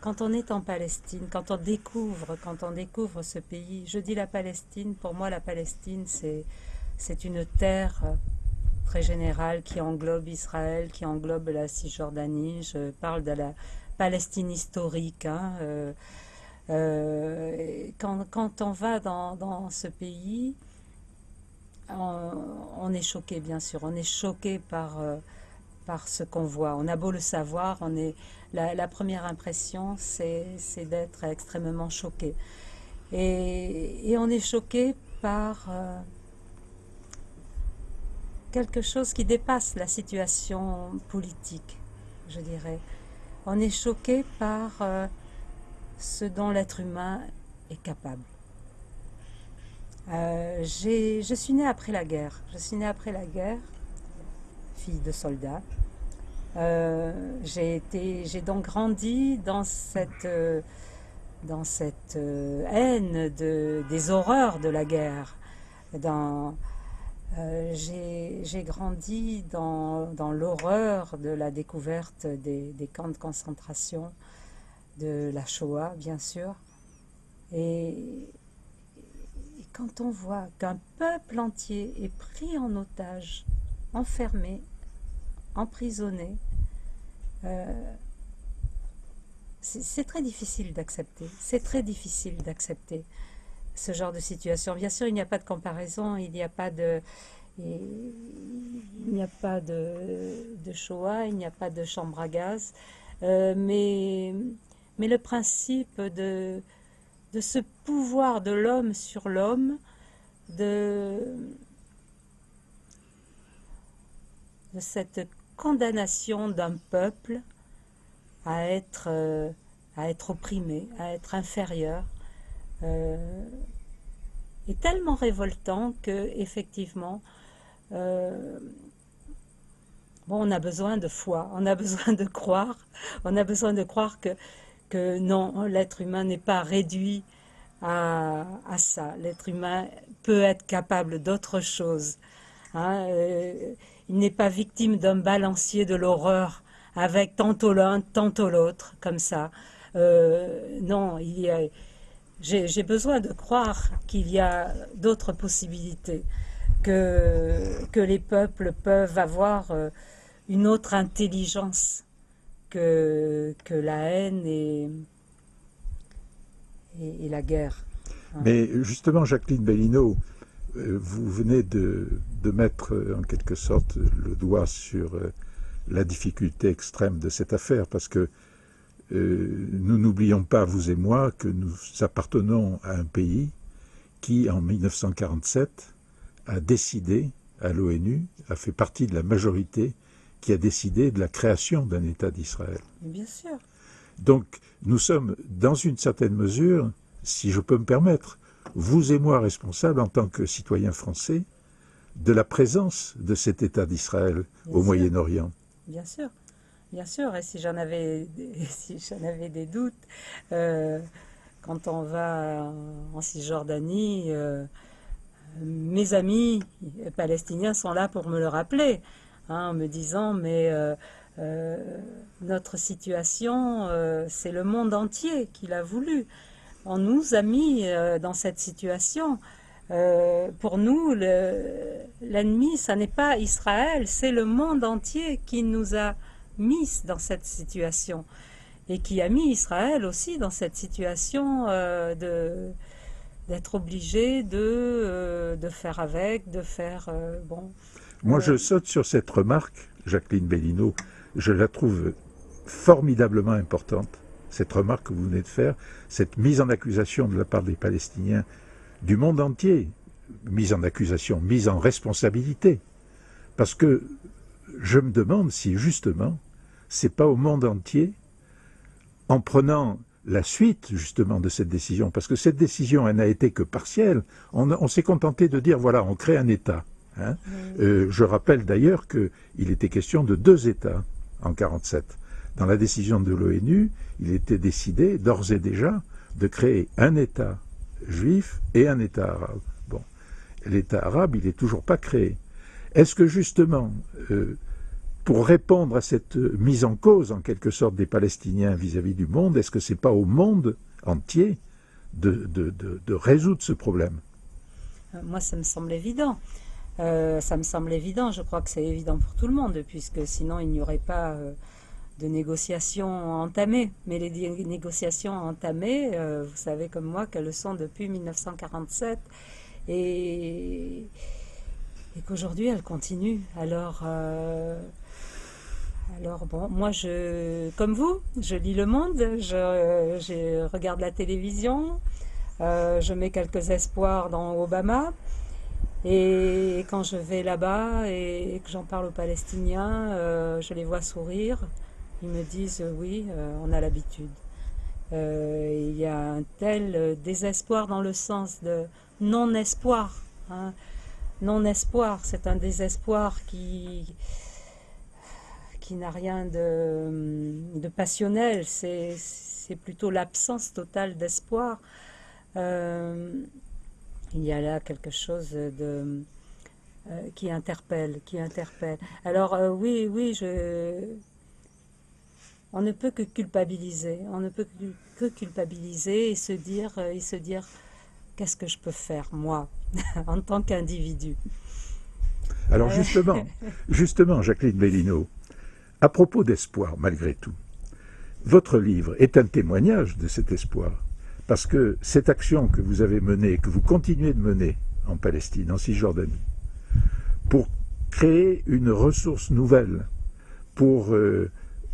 quand on est en Palestine, quand on découvre ce pays, je dis la Palestine, pour moi la Palestine c'est une terre très générale qui englobe Israël, qui englobe la Cisjordanie. Je parle de la Palestine historique. Quand on va dans ce pays, on est choqué, bien sûr. On est choqué par ce qu'on voit. On a beau le savoir, la première impression, c'est d'être extrêmement choqué. Et on est choqué par quelque chose qui dépasse la situation politique, je dirais. On est choqué par ce dont l'être humain est capable. Je suis née après la guerre. Je suis née après la guerre, fille de soldat. J'ai donc grandi dans cette haine des horreurs de la guerre. J'ai grandi dans l'horreur de la découverte des camps de concentration, de la Shoah, bien sûr. Et quand on voit qu'un peuple entier est pris en otage, enfermé, emprisonné, c'est très difficile d'accepter. C'est très difficile d'accepter ce genre de situation. Bien sûr, il n'y a pas de comparaison, il n'y a pas de Shoah, il n'y a pas de chambre à gaz, mais le principe de ce pouvoir de l'homme sur l'homme, de cette condamnation d'un peuple à être opprimé, à être inférieur, est tellement révoltant que effectivement, on a besoin de foi, on a besoin de croire, que non, l'être humain n'est pas réduit à ça. L'être humain peut être capable d'autre chose. Il n'est pas victime d'un balancier de l'horreur avec tantôt l'un, tantôt l'autre, comme ça. Non, j'ai besoin de croire qu'il y a d'autres possibilités, que les peuples peuvent avoir une autre intelligence que la haine et la guerre. Mais justement, Jacqueline Bellino, vous venez de mettre en quelque sorte le doigt sur la difficulté extrême de cette affaire, parce que nous n'oublions pas, vous et moi, que nous appartenons à un pays qui, en 1947, a décidé, à l'ONU, a fait partie de la majorité qui a décidé de la création d'un État d'Israël. Bien sûr. Donc, nous sommes, dans une certaine mesure, si je peux me permettre, vous et moi responsables en tant que citoyens français, de la présence de cet État d'Israël au Moyen-Orient. Bien sûr, bien sûr. Et si j'en avais des doutes, quand on va en Cisjordanie, mes amis palestiniens sont là pour me le rappeler, en me disant mais notre situation, c'est le monde entier qui l'a voulu. On nous a mis dans cette situation. Pour nous, l'ennemi, ça n'est pas Israël, c'est le monde entier qui nous a mis dans cette situation et qui a mis Israël aussi dans cette situation d'être obligé de faire avec, de faire bon. Moi, je saute sur cette remarque, Jacqueline Bellino. Je la trouve formidablement importante, cette remarque que vous venez de faire, cette mise en accusation de la part des Palestiniens, du monde entier, mise en accusation, mise en responsabilité. Parce que je me demande si justement, c'est pas au monde entier, en prenant la suite justement de cette décision, parce que cette décision, elle n'a été que partielle, on s'est contenté de dire, voilà, on crée un État. Je rappelle d'ailleurs qu'il était question de 2 États en 1947. Dans la décision de l'ONU, il était décidé d'ores et déjà de créer un État juif et un État arabe. Bon, l'État arabe, il n'est toujours pas créé. Est-ce que justement, pour répondre à cette mise en cause, en quelque sorte, des Palestiniens vis-à-vis du monde, est-ce que c'est pas au monde entier de résoudre ce problème? Moi, ça me semble évident. Ça me semble évident. Je crois que c'est évident pour tout le monde, puisque sinon il n'y aurait pas de négociations entamées. Mais les négociations entamées, vous savez comme moi qu'elles le sont depuis 1947 et, et qu'aujourd'hui elles continuent. Alors bon, moi comme vous, je lis Le Monde, je regarde la télévision, je mets quelques espoirs dans Obama. Et quand je vais là-bas et que j'en parle aux Palestiniens, je les vois sourire. Ils me disent oui, on a l'habitude. Il y a un tel désespoir dans le sens de non-espoir, hein. Non-espoir, c'est un désespoir qui n'a rien de passionnel. C'est plutôt l'absence totale d'espoir. Il y a là quelque chose qui interpelle. Alors oui, on ne peut que culpabiliser. On ne peut que culpabiliser et se dire qu'est-ce que je peux faire moi en tant qu'individu. Alors justement, Jacqueline Bellino, à propos d'espoir, malgré tout, votre livre est un témoignage de cet espoir. Parce que cette action que vous avez menée, que vous continuez de mener en Palestine, en Cisjordanie, pour créer une ressource nouvelle, pour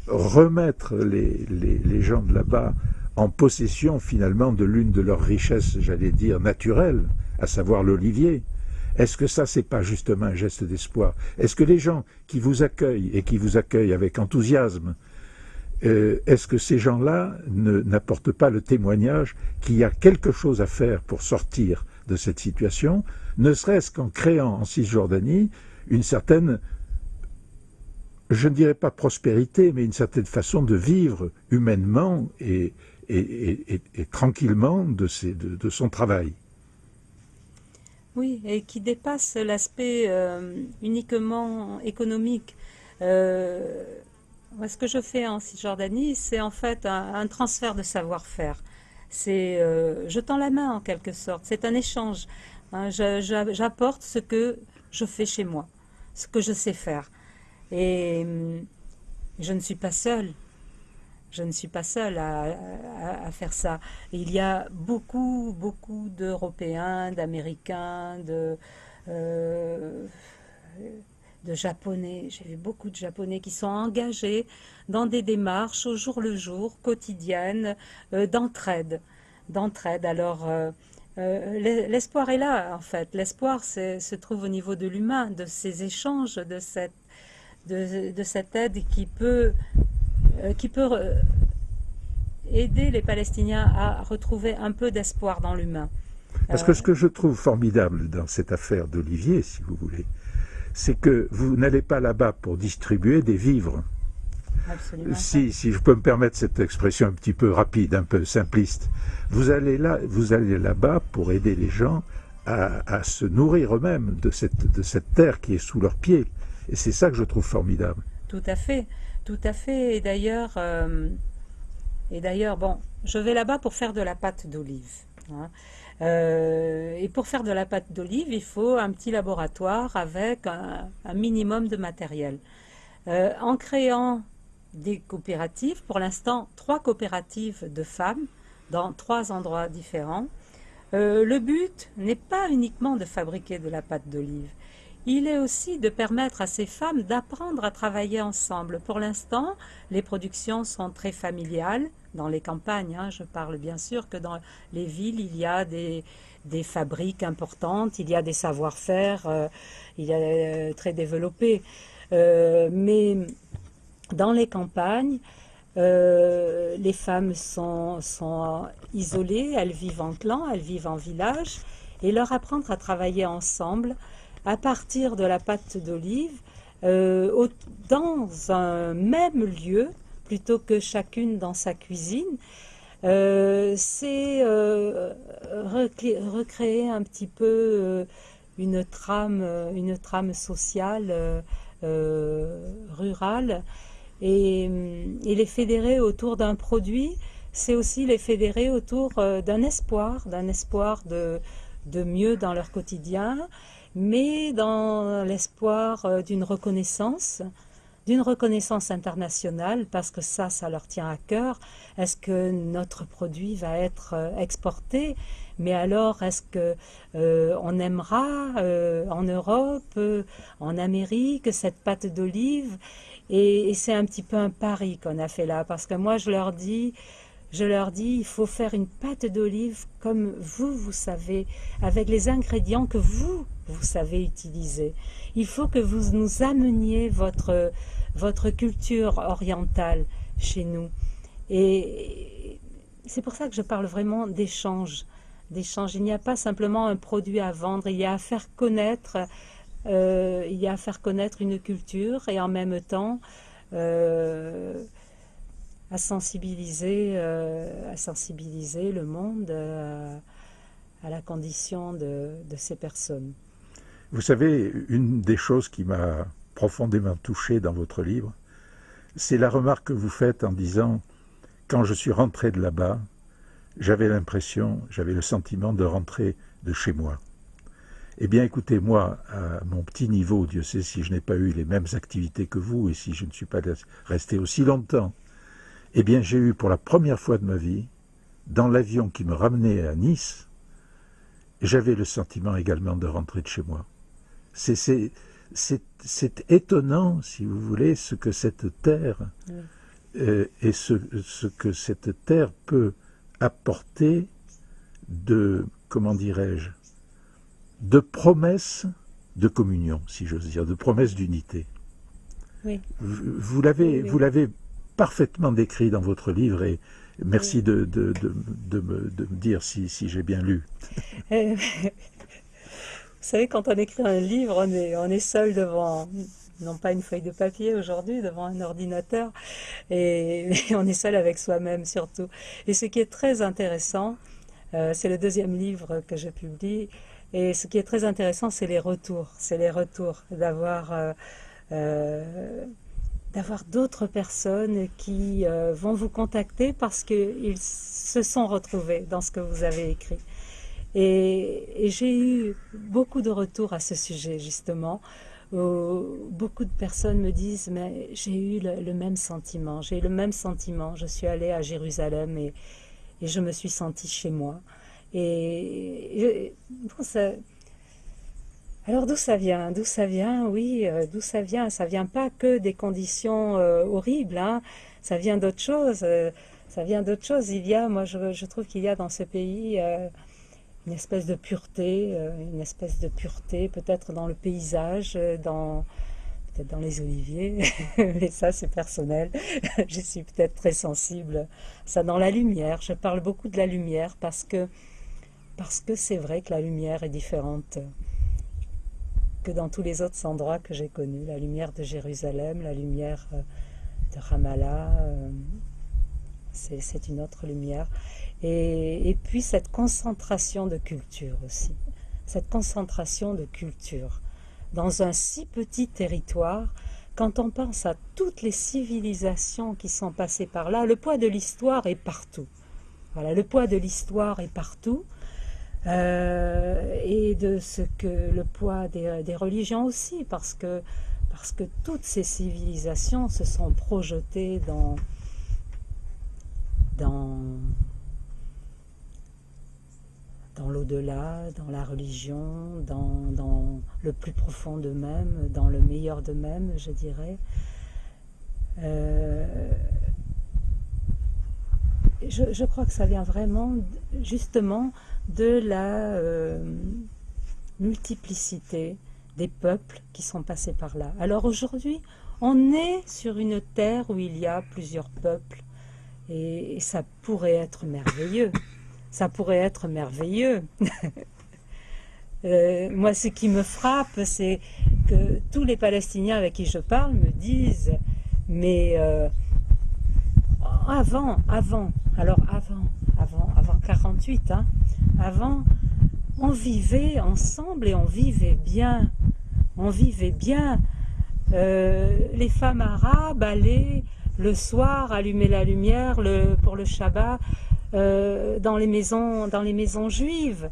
remettre les gens de là-bas en possession finalement de l'une de leurs richesses, j'allais dire, naturelles, à savoir l'olivier, est-ce que ça, c'est pas justement un geste d'espoir? Est-ce que les gens qui vous accueillent et qui vous accueillent avec enthousiasme, est-ce que ces gens-là n'apportent pas le témoignage qu'il y a quelque chose à faire pour sortir de cette situation, ne serait-ce qu'en créant en Cisjordanie une certaine, je ne dirais pas prospérité, mais une certaine façon de vivre humainement et tranquillement de son travail? Oui, et qui dépasse l'aspect uniquement économique. Moi, ce que je fais en Cisjordanie, c'est en fait un transfert de savoir-faire. C'est je tends la main en quelque sorte. C'est un échange, hein. J'apporte ce que je fais chez moi, ce que je sais faire. Et je ne suis pas seule. Je ne suis pas seule à faire ça. Il y a beaucoup d'Européens, d'Américains, de Japonais. J'ai vu beaucoup de Japonais qui sont engagés dans des démarches au jour le jour, quotidiennes, d'entraide. Alors, l'espoir est là, en fait. L'espoir se trouve au niveau de l'humain, de ces échanges, de cette aide qui peut aider les Palestiniens à retrouver un peu d'espoir dans l'humain. Parce que ce que je trouve formidable dans cette affaire d'Olivier, si vous voulez, c'est que vous n'allez pas là-bas pour distribuer des vivres. Absolument. Si je peux me permettre cette expression un petit peu rapide, un peu simpliste, vous allez là-bas pour aider les gens à se nourrir eux-mêmes de cette terre qui est sous leurs pieds. Et c'est ça que je trouve formidable. Tout à fait. Et d'ailleurs, bon, je vais là-bas pour faire de la pâte d'olive, hein. Et pour faire de la pâte d'olive, il faut un petit laboratoire avec un minimum de matériel. En créant des coopératives, pour l'instant 3 coopératives de femmes dans 3 endroits différents, le but n'est pas uniquement de fabriquer de la pâte d'olive. Il est aussi de permettre à ces femmes d'apprendre à travailler ensemble. Pour l'instant, les productions sont très familiales dans les campagnes, hein. Je parle bien sûr que dans les villes, il y a des fabriques importantes, il y a des savoir-faire, il y a très développés. Mais dans les campagnes, les femmes sont isolées, elles vivent en clan, elles vivent en village, et leur apprendre à travailler ensemble à partir de la pâte d'olive dans un même lieu, plutôt que chacune dans sa cuisine, c'est recréer un petit peu une trame sociale rurales. Et les fédérer autour d'un produit, c'est aussi les fédérer autour d'un espoir de mieux dans leur quotidien, mais dans l'espoir d'une reconnaissance internationale, parce que ça leur tient à cœur. Est-ce que notre produit va être exporté? Mais alors, est-ce que on aimera en Europe, en Amérique, cette pâte d'olive? Et c'est un petit peu un pari qu'on a fait là, parce que moi je leur dis, il faut faire une pâte d'olive comme vous savez, avec les ingrédients que vous savez utiliser. Il faut que vous nous ameniez votre culture orientale chez nous. Et c'est pour ça que je parle vraiment d'échange. Il n'y a pas simplement un produit à vendre, il y a à faire connaître, une culture, et en même temps à sensibiliser le monde à la condition de ces personnes. Vous savez, une des choses qui m'a profondément touché dans votre livre, c'est la remarque que vous faites en disant « Quand je suis rentré de là-bas, j'avais le sentiment de rentrer de chez moi ». Eh bien, écoutez, moi, à mon petit niveau, Dieu sait si je n'ai pas eu les mêmes activités que vous et si je ne suis pas resté aussi longtemps, eh bien, j'ai eu pour la première fois de ma vie, dans l'avion qui me ramenait à Nice, j'avais le sentiment également de rentrer de chez moi. C'est étonnant, si vous voulez, ce que cette terre et ce que cette terre peut apporter de, comment dirais-je, de promesses de communion, si j'ose dire, de promesses d'unité. Oui. Vous l'avez parfaitement décrit dans votre livre, et merci de me dire si j'ai bien lu. Vous savez, quand on écrit un livre, on est seul devant, non pas une feuille de papier aujourd'hui, devant un ordinateur, et on est seul avec soi-même surtout. Et ce qui est très intéressant, c'est le deuxième livre que je publie, et ce qui est très intéressant, c'est les retours. C'est les retours, d'avoir d'autres personnes qui vont vous contacter parce qu'ils se sont retrouvés dans ce que vous avez écrit. Et j'ai eu beaucoup de retours à ce sujet, justement, où beaucoup de personnes me disent « mais j'ai eu le même sentiment, je suis allée à Jérusalem et je me suis sentie chez moi ». Alors d'où ça vient? Oui, d'où ça vient? Ça vient pas que des conditions horribles, hein. Ça vient d'autre chose. Il y a, moi je trouve qu'il y a dans ce pays une espèce de pureté, peut-être dans le paysage, peut-être dans les oliviers, mais ça c'est personnel. Je suis peut-être très sensible. Ça, dans la lumière, je parle beaucoup de la lumière parce que c'est vrai que la lumière est différente que dans tous les autres endroits que j'ai connus. La lumière de Jérusalem, la lumière de Ramallah, c'est une autre lumière. Et puis cette concentration de culture aussi, cette concentration de culture dans un si petit territoire. Quand on pense à toutes les civilisations qui sont passées par là, le poids de l'histoire est partout. Voilà, le poids de l'histoire est partout. Et le poids des religions aussi, parce que toutes ces civilisations se sont projetées dans l'au-delà, dans la religion, dans le plus profond d'eux-mêmes, dans le meilleur d'eux-mêmes, je dirais. Je crois que ça vient vraiment justement de la multiplicité des peuples qui sont passés par là. Alors aujourd'hui, on est sur une terre où il y a plusieurs peuples, et ça pourrait être merveilleux. Ça pourrait être merveilleux. Moi, ce qui me frappe, c'est que tous les Palestiniens avec qui je parle me disent « mais avant 48, hein, avant, on vivait ensemble et on vivait bien. Les femmes arabes allaient le soir allumer la lumière pour le Shabbat dans les maisons juives.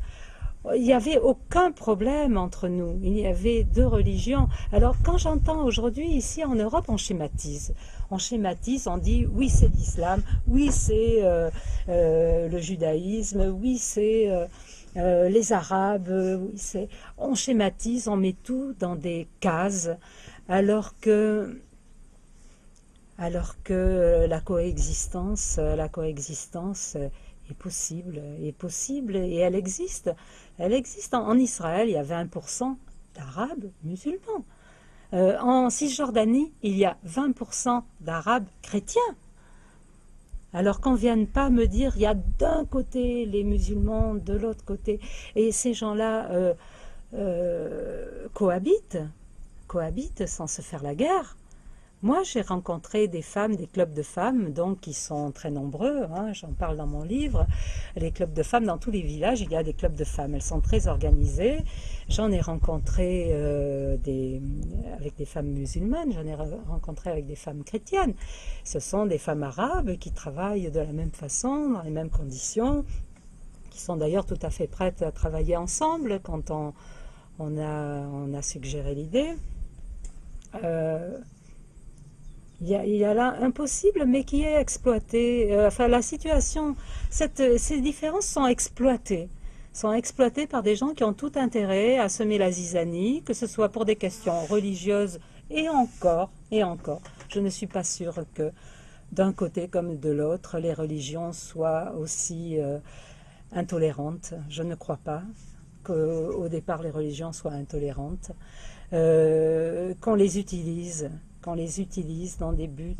Il n'y avait aucun problème entre nous. Il y avait deux religions. Alors quand j'entends aujourd'hui ici en Europe, on schématise. On schématise, on dit oui c'est l'islam, oui c'est le judaïsme, oui c'est les arabes, oui c'est... On schématise, on met tout dans des cases, alors que la coexistence est possible et elle existe. Elle existe. En Israël, il y a 20% d'Arabes musulmans. En Cisjordanie, il y a 20% d'Arabes chrétiens. Alors qu'on ne vienne pas me dire, il y a d'un côté les musulmans, de l'autre côté, et ces gens-là cohabitent sans se faire la guerre. Moi, j'ai rencontré des femmes, des clubs de femmes, donc qui sont très nombreux, hein, j'en parle dans mon livre. Les clubs de femmes, dans tous les villages, il y a des clubs de femmes. Elles sont très organisées. J'en ai rencontré avec des femmes musulmanes, j'en ai rencontré avec des femmes chrétiennes. Ce sont des femmes arabes qui travaillent de la même façon, dans les mêmes conditions, qui sont d'ailleurs tout à fait prêtes à travailler ensemble quand on a suggéré l'idée. Il y a là impossible, mais qui est exploité. La situation, ces différences sont exploitées par des gens qui ont tout intérêt à semer la zizanie, que ce soit pour des questions religieuses et encore. Je ne suis pas sûre que d'un côté comme de l'autre, les religions soient aussi intolérantes. Je ne crois pas qu'au départ les religions soient intolérantes, qu'on les utilise dans des buts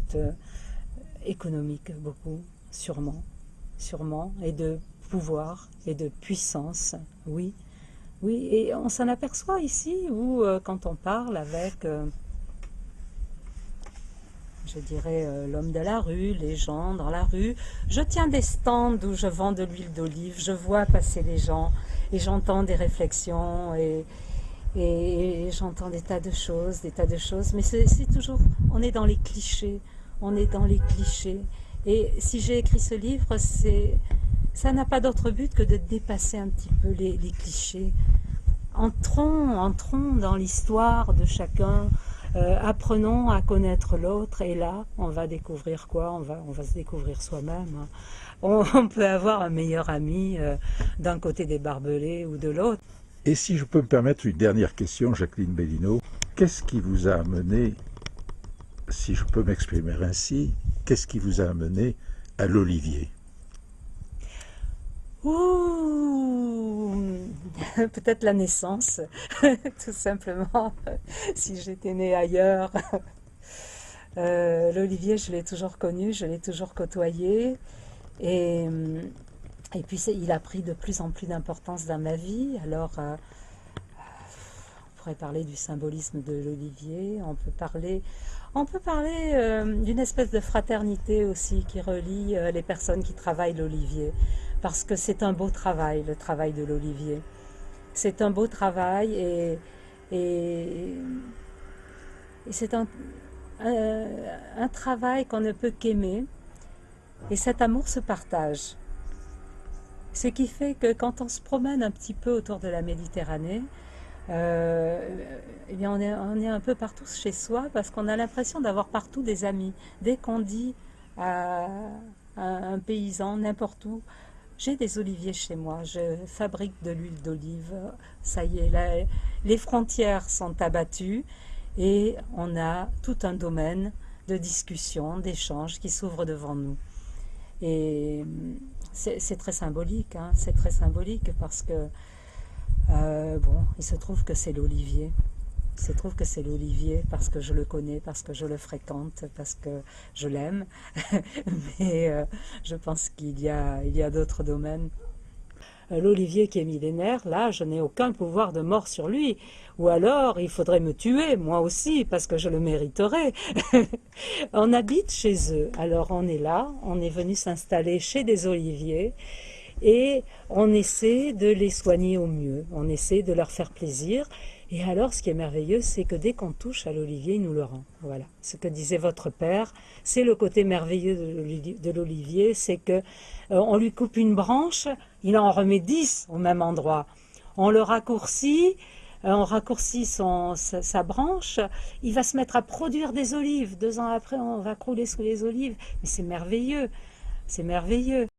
économiques, beaucoup, sûrement, et de pouvoir et de puissance, oui, et on s'en aperçoit ici où quand on parle avec, je dirais, l'homme de la rue, les gens dans la rue, je tiens des stands où je vends de l'huile d'olive, je vois passer les gens et j'entends des réflexions et j'entends des tas de choses, mais c'est toujours, on est dans les clichés, et si j'ai écrit ce livre, ça n'a pas d'autre but que de dépasser un petit peu les clichés. Entrons dans l'histoire de chacun, apprenons à connaître l'autre, et là, on va découvrir quoi? On va se découvrir soi-même. On peut avoir un meilleur ami d'un côté des barbelés ou de l'autre. Et si je peux me permettre une dernière question, Jacqueline Bellino, qu'est-ce qui vous a amené, si je peux m'exprimer ainsi, qu'est-ce qui vous a amené à l'olivier? Ouh, peut-être la naissance, tout simplement, si j'étais née ailleurs. L'olivier, je l'ai toujours connu, je l'ai toujours côtoyé, et puis il a pris de plus en plus d'importance dans ma vie. Alors, on pourrait parler du symbolisme de l'olivier, on peut parler d'une espèce de fraternité aussi qui relie les personnes qui travaillent l'olivier. Parce que c'est un beau travail, le travail de l'olivier. C'est un beau travail et c'est un travail qu'on ne peut qu'aimer. Et cet amour se partage. Ce qui fait que quand on se promène un petit peu autour de la Méditerranée, eh bien on est un peu partout chez soi parce qu'on a l'impression d'avoir partout des amis. Dès qu'on dit à un paysan, n'importe où, j'ai des oliviers chez moi, je fabrique de l'huile d'olive, ça y est, là, les frontières sont abattues et on a tout un domaine de discussion, d'échange qui s'ouvre devant nous. Et c'est très symbolique, hein, c'est très symbolique parce que, il se trouve que c'est l'olivier. Il se trouve que c'est l'olivier parce que je le connais, parce que je le fréquente, parce que je l'aime. Mais je pense qu'il y a d'autres domaines. L'olivier qui est millénaire, là, je n'ai aucun pouvoir de mort sur lui. Ou alors, il faudrait me tuer, moi aussi, parce que je le mériterais. On habite chez eux. Alors, on est là, on est venu s'installer chez des oliviers et on essaie de les soigner au mieux. On essaie de leur faire plaisir Et alors, ce qui est merveilleux, c'est que dès qu'on touche à l'olivier, il nous le rend. Voilà. Ce que disait votre père, c'est le côté merveilleux de l'olivier, c'est que on lui coupe une branche, il en remet 10 au même endroit. On le raccourcit, on raccourcit sa branche, il va se mettre à produire des olives. 2 ans après, on va crouler sous les olives. Mais c'est merveilleux, c'est merveilleux.